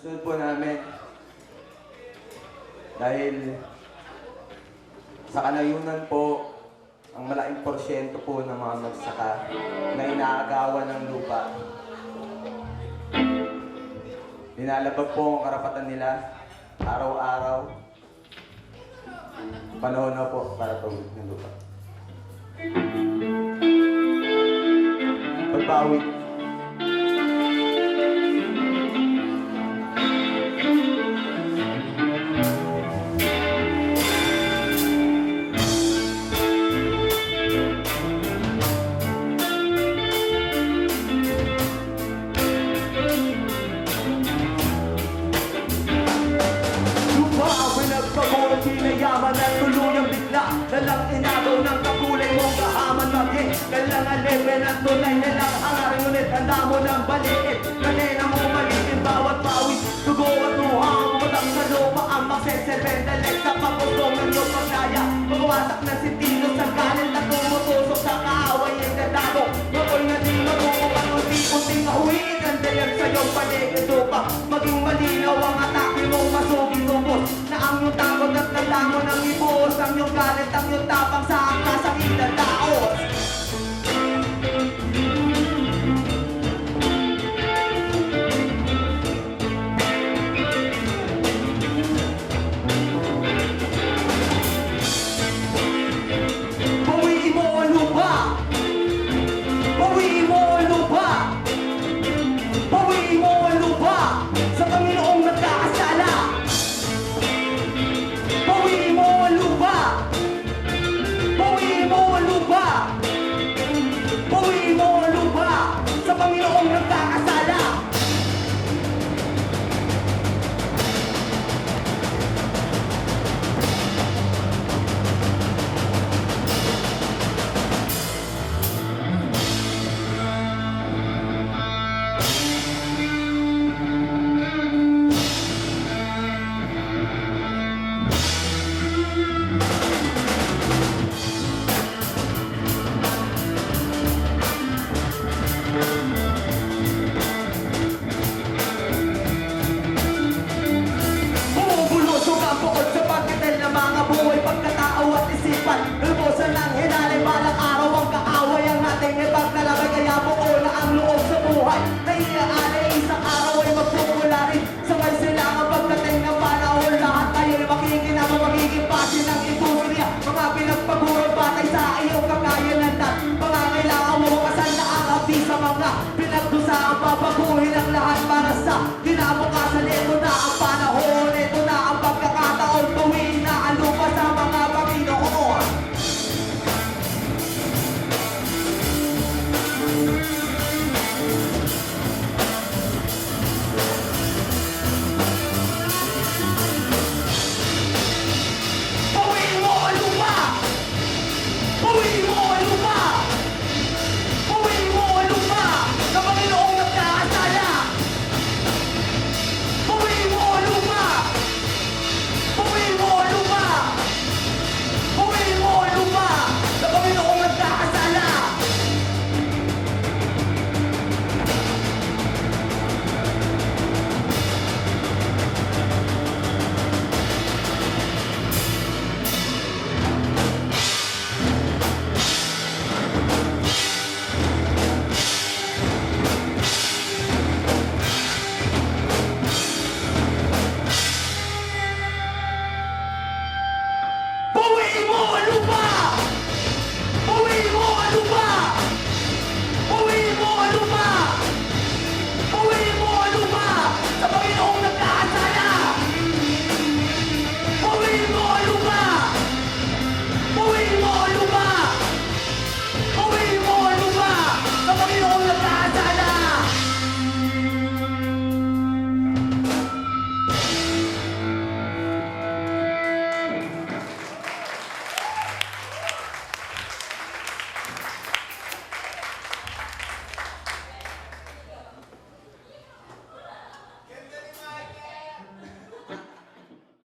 Sunod po namin, dahil sa kanayunan po, ang malaking porsyento po ng mga magsaka na inaagawan ng lupa. Nilalabag po ang karapatan nila, araw-araw. Panahon na po para tawid ng lupa. Pagpawid. Pinayaman at tuluyang bigla Dalang inagaw ng kakulay mong kahaman maging Kailangan level at tunay nilang hangarin Ngunit handa mo ng balikin Kanina mo malikin bawat pawis Dugo at luha ang umatang sa lupa Ang magseseben dalit sa kaputungan yung pagdaya Magawasak ng sentido sa galit At tumutusok sa kaaway ay nadago Makoy na di magkukupan Unti-unting ahuin ang dalag sa iyong paligid lupa Maging malinaw ang atake mong masuging tubos Na ang iyong takot at tanda mo nang ibuhos Ang iyong galit, ang iyong tapang sa angkas ang idada